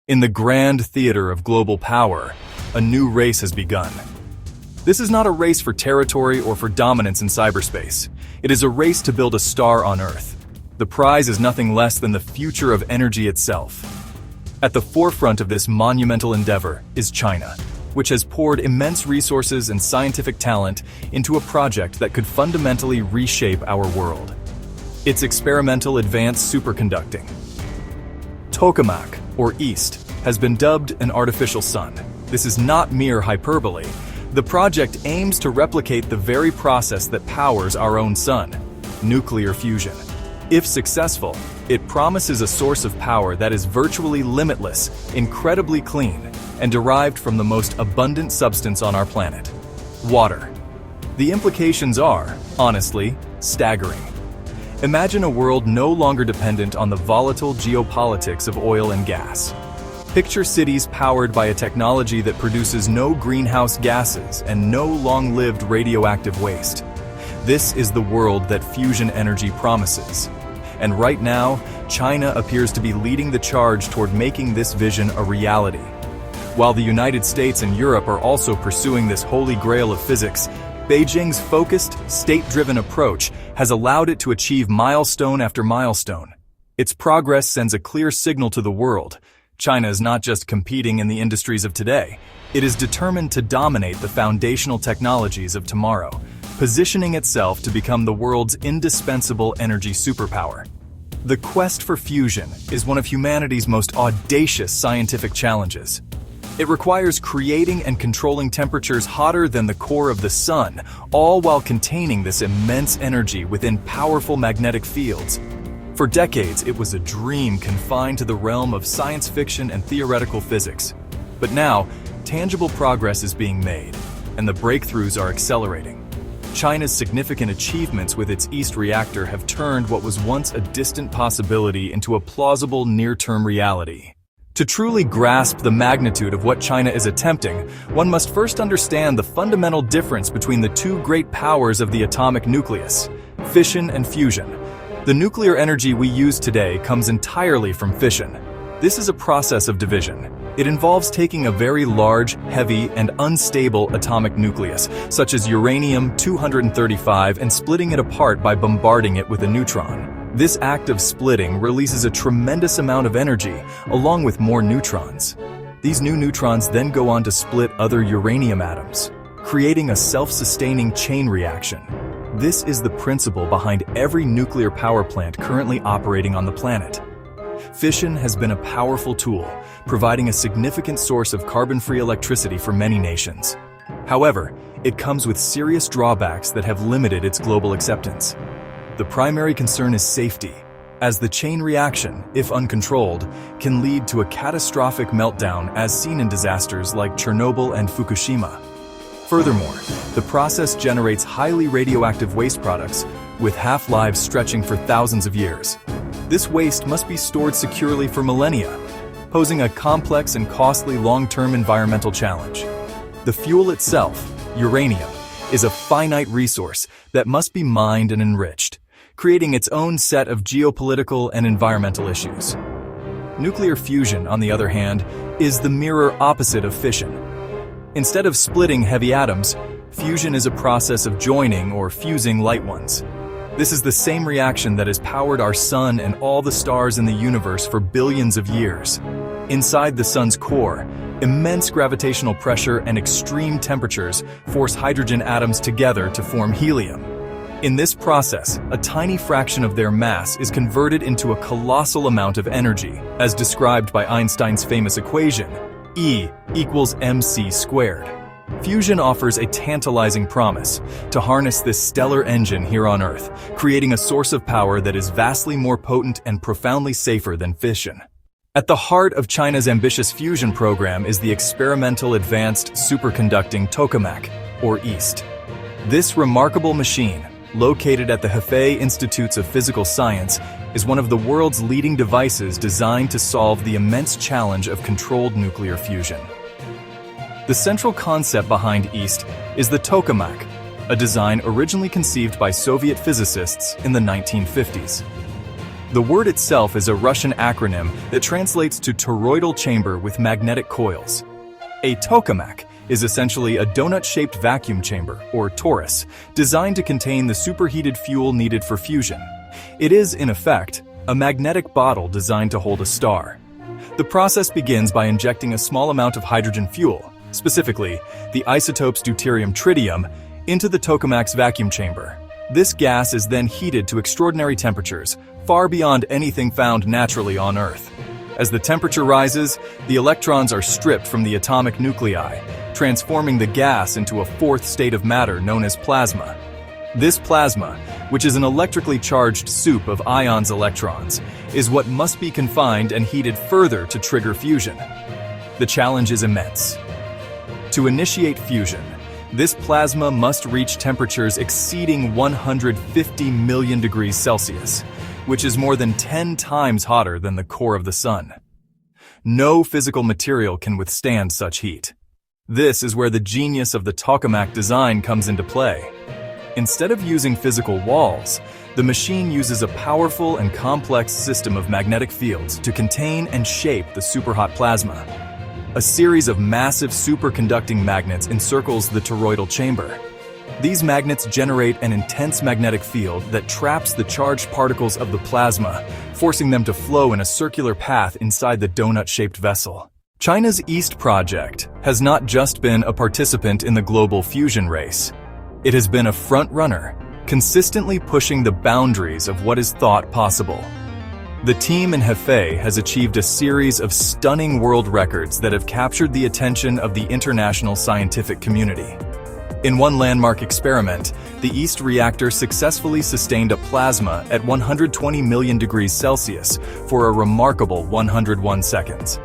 In the grand theater of global power, a new race has begun. This is not a race for territory or for dominance in cyberspace. It is a race to build a star on Earth. The prize is nothing less than the future of energy itself. At the forefront of this monumental endeavor is China, which has poured immense resources and scientific talent into a project that could fundamentally reshape our world. It's experimental advanced superconducting. Tokamak, or East, has been dubbed an artificial sun. This is not mere hyperbole. The project aims to replicate the very process that powers our own sun, nuclear fusion. If successful, it promises a source of power that is virtually limitless, incredibly clean, and derived from the most abundant substance on our planet: water. The implications are, honestly, staggering. Imagine a world no longer dependent on the volatile geopolitics of oil and gas. Picture cities powered by a technology that produces no greenhouse gases and no long-lived radioactive waste. This is the world that fusion energy promises. And right now, China appears to be leading the charge toward making this vision a reality. While the United States and Europe are also pursuing this holy grail of physics, Beijing's focused, state-driven approach has allowed it to achieve milestone after milestone. Its progress sends a clear signal to the world. China is not just competing in the industries of today. It is determined to dominate the foundational technologies of tomorrow, positioning itself to become the world's indispensable energy superpower. The quest for fusion is one of humanity's most audacious scientific challenges. It requires creating and controlling temperatures hotter than the core of the sun, all while containing this immense energy within powerful magnetic fields. For decades, it was a dream confined to the realm of science fiction and theoretical physics. But now, tangible progress is being made, and the breakthroughs are accelerating. China's significant achievements with its East Reactor have turned what was once a distant possibility into a plausible near-term reality. To truly grasp the magnitude of what China is attempting, one must first understand the fundamental difference between the two great powers of the atomic nucleus: fission and fusion. The nuclear energy we use today comes entirely from fission. This is a process of division. It involves taking a very large, heavy, and unstable atomic nucleus, such as uranium-235, and splitting it apart by bombarding it with a neutron. This act of splitting releases a tremendous amount of energy, along with more neutrons. These new neutrons then go on to split other uranium atoms, creating a self-sustaining chain reaction. This is the principle behind every nuclear power plant currently operating on the planet. Fission has been a powerful tool, providing a significant source of carbon-free electricity for many nations. However, it comes with serious drawbacks that have limited its global acceptance. The primary concern is safety, as the chain reaction, if uncontrolled, can lead to a catastrophic meltdown as seen in disasters like Chernobyl and Fukushima. Furthermore, the process generates highly radioactive waste products, with half-lives stretching for thousands of years. This waste must be stored securely for millennia, posing a complex and costly long-term environmental challenge. The fuel itself, uranium, is a finite resource that must be mined and enriched, creating its own set of geopolitical and environmental issues. Nuclear fusion, on the other hand, is the mirror opposite of fission. Instead of splitting heavy atoms, fusion is a process of joining or fusing light ones. This is the same reaction that has powered our sun and all the stars in the universe for billions of years. Inside the sun's core, immense gravitational pressure and extreme temperatures force hydrogen atoms together to form helium. In this process, a tiny fraction of their mass is converted into a colossal amount of energy, as described by Einstein's famous equation, E equals mc squared. Fusion offers a tantalizing promise to harness this stellar engine here on Earth, creating a source of power that is vastly more potent and profoundly safer than fission. At the heart of China's ambitious fusion program is the experimental advanced superconducting tokamak, or East. This remarkable machine, located at the Hefei Institutes of Physical Science, is one of the world's leading devices designed to solve the immense challenge of controlled nuclear fusion. The central concept behind East is the tokamak, a design originally conceived by Soviet physicists in the 1950s. The word itself is a Russian acronym that translates to toroidal chamber with magnetic coils. A tokamak is essentially a donut-shaped vacuum chamber, or torus, designed to contain the superheated fuel needed for fusion. It is, in effect, a magnetic bottle designed to hold a star. The process begins by injecting a small amount of hydrogen fuel, specifically the isotopes deuterium-tritium, into the tokamak's vacuum chamber. This gas is then heated to extraordinary temperatures, far beyond anything found naturally on Earth. As the temperature rises, the electrons are stripped from the atomic nuclei, transforming the gas into a fourth state of matter known as plasma. This plasma, which is an electrically charged soup of ions electrons, is what must be confined and heated further to trigger fusion. The challenge is immense. To initiate fusion, this plasma must reach temperatures exceeding 150 million degrees Celsius, which is more than 10 times hotter than the core of the sun. No physical material can withstand such heat. This is where the genius of the tokamak design comes into play. Instead of using physical walls, the machine uses a powerful and complex system of magnetic fields to contain and shape the superhot plasma. A series of massive superconducting magnets encircles the toroidal chamber. These magnets generate an intense magnetic field that traps the charged particles of the plasma, forcing them to flow in a circular path inside the donut-shaped vessel. China's East Project has not just been a participant in the global fusion race. It has been a front-runner, consistently pushing the boundaries of what is thought possible. The team in Hefei has achieved a series of stunning world records that have captured the attention of the international scientific community. In one landmark experiment, the East Reactor successfully sustained a plasma at 120 million degrees Celsius for a remarkable 101 seconds.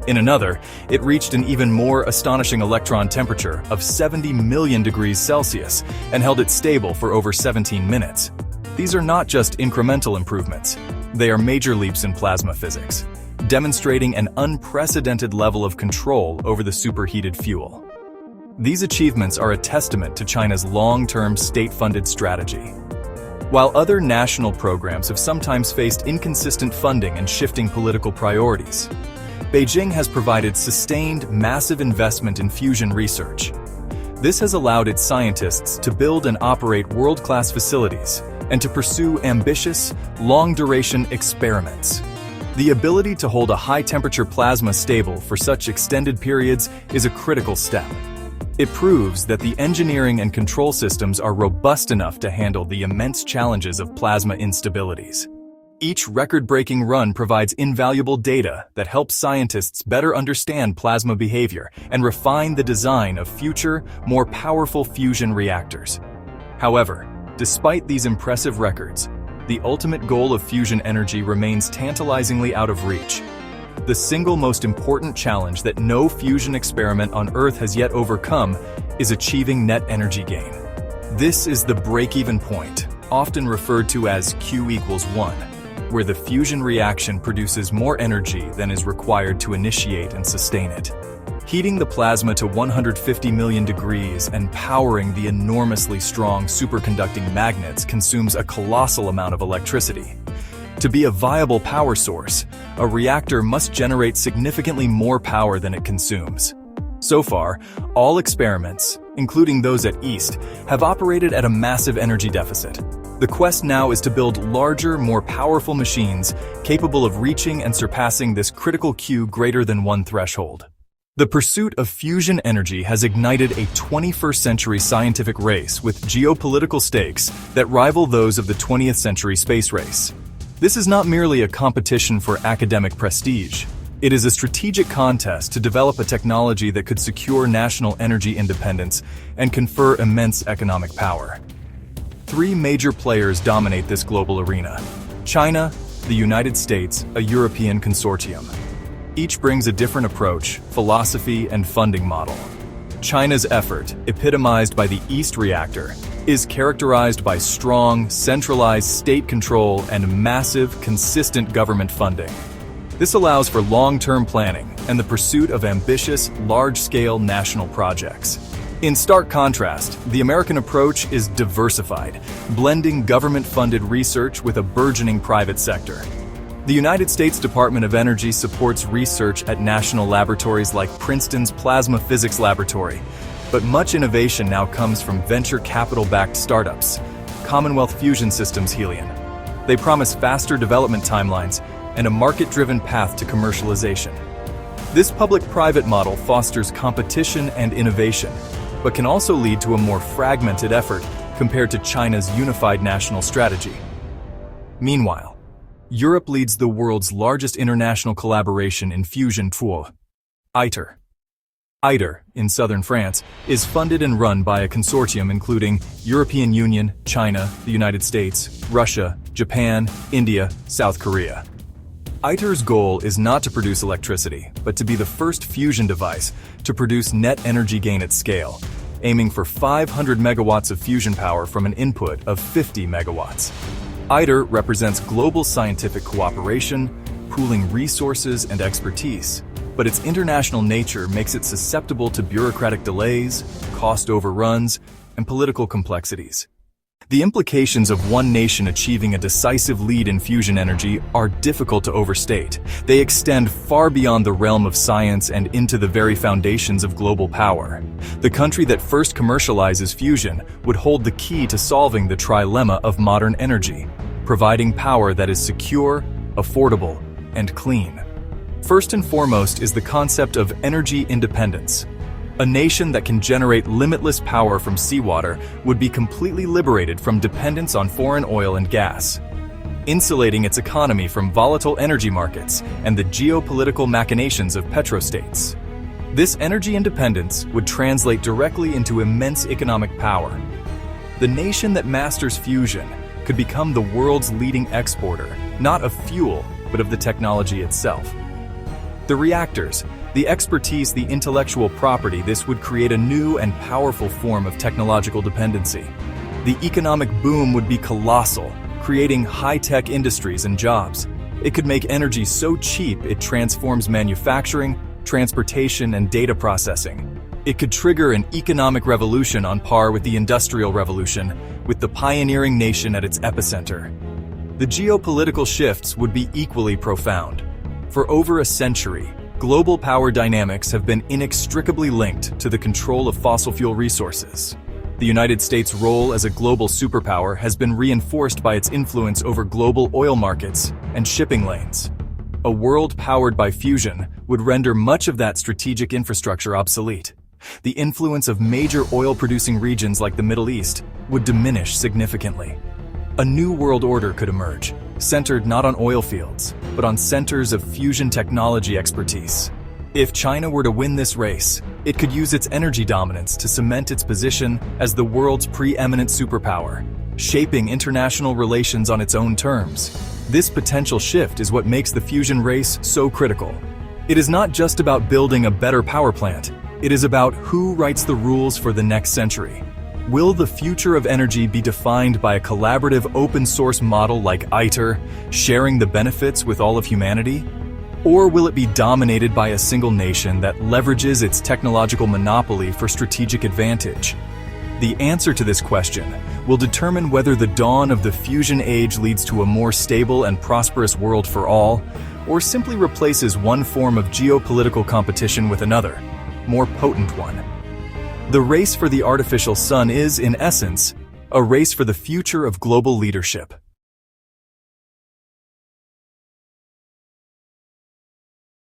In another, it reached an even more astonishing electron temperature of 70 million degrees Celsius and held it stable for over 17 minutes. These are not just incremental improvements, they are major leaps in plasma physics, demonstrating an unprecedented level of control over the superheated fuel. These achievements are a testament to China's long-term state-funded strategy. While other national programs have sometimes faced inconsistent funding and shifting political priorities, Beijing has provided sustained, massive investment in fusion research. This has allowed its scientists to build and operate world-class facilities and to pursue ambitious, long-duration experiments. The ability to hold a high-temperature plasma stable for such extended periods is a critical step. It proves that the engineering and control systems are robust enough to handle the immense challenges of plasma instabilities. Each record-breaking run provides invaluable data that helps scientists better understand plasma behavior and refine the design of future, more powerful fusion reactors. However, despite these impressive records, the ultimate goal of fusion energy remains tantalizingly out of reach. The single most important challenge that no fusion experiment on Earth has yet overcome is achieving net energy gain. This is the break-even point, often referred to as Q equals 1, where the fusion reaction produces more energy than is required to initiate and sustain it. Heating the plasma to 150 million degrees and powering the enormously strong superconducting magnets consumes a colossal amount of electricity. To be a viable power source, a reactor must generate significantly more power than it consumes. So far, all experiments, including those at East, have operated at a massive energy deficit. The quest now is to build larger, more powerful machines capable of reaching and surpassing this critical Q greater than 1 threshold. The pursuit of fusion energy has ignited a 21st century scientific race with geopolitical stakes that rival those of the 20th century space race. This is not merely a competition for academic prestige. It is a strategic contest to develop a technology that could secure national energy independence and confer immense economic power. 3 major players dominate this global arena: China, the United States, a European consortium. Each brings a different approach, philosophy, and funding model. China's effort, epitomized by the East Reactor, is characterized by strong, centralized state control and massive, consistent government funding. This allows for long-term planning and the pursuit of ambitious, large-scale national projects. In stark contrast, the American approach is diversified, blending government-funded research with a burgeoning private sector. The United States Department of Energy supports research at national laboratories like Princeton's Plasma Physics Laboratory, but much innovation now comes from venture capital-backed startups, Commonwealth Fusion Systems Helion. They promise faster development timelines and a market-driven path to commercialization. This public-private model fosters competition and innovation, but can also lead to a more fragmented effort compared to China's unified national strategy. Meanwhile, Europe leads the world's largest international collaboration in fusion tool, ITER. ITER, in southern France, is funded and run by a consortium including European Union, China, the United States, Russia, Japan, India, South Korea. ITER's goal is not to produce electricity, but to be the first fusion device to produce net energy gain at scale, aiming for 500 megawatts of fusion power from an input of 50 megawatts. ITER represents global scientific cooperation, pooling resources and expertise, but its international nature makes it susceptible to bureaucratic delays, cost overruns, and political complexities. The implications of one nation achieving a decisive lead in fusion energy are difficult to overstate. They extend far beyond the realm of science and into the very foundations of global power. The country that first commercializes fusion would hold the key to solving the trilemma of modern energy, providing power that is secure, affordable, and clean. First and foremost is the concept of energy independence. A nation that can generate limitless power from seawater would be completely liberated from dependence on foreign oil and gas, insulating its economy from volatile energy markets and the geopolitical machinations of petrostates. This energy independence would translate directly into immense economic power. The nation that masters fusion could become the world's leading exporter, not of fuel, but of the technology itself. The reactors, the expertise, the intellectual property, this would create a new and powerful form of technological dependency. The economic boom would be colossal, creating high-tech industries and jobs. It could make energy so cheap it transforms manufacturing, transportation, and data processing. It could trigger an economic revolution on par with the Industrial Revolution, with the pioneering nation at its epicenter. The geopolitical shifts would be equally profound. For over a century, global power dynamics have been inextricably linked to the control of fossil fuel resources. The United States' role as a global superpower has been reinforced by its influence over global oil markets and shipping lanes. A world powered by fusion would render much of that strategic infrastructure obsolete. The influence of major oil-producing regions like the Middle East would diminish significantly. A new world order could emerge, centered not on oil fields, but on centers of fusion technology expertise. If China were to win this race, it could use its energy dominance to cement its position as the world's preeminent superpower, shaping international relations on its own terms. This potential shift is what makes the fusion race so critical. It is not just about building a better power plant, it is about who writes the rules for the next century. Will the future of energy be defined by a collaborative open-source model like ITER, sharing the benefits with all of humanity? Or will it be dominated by a single nation that leverages its technological monopoly for strategic advantage? The answer to this question will determine whether the dawn of the fusion age leads to a more stable and prosperous world for all, or simply replaces one form of geopolitical competition with another, more potent one. The race for the artificial sun is, in essence, a race for the future of global leadership.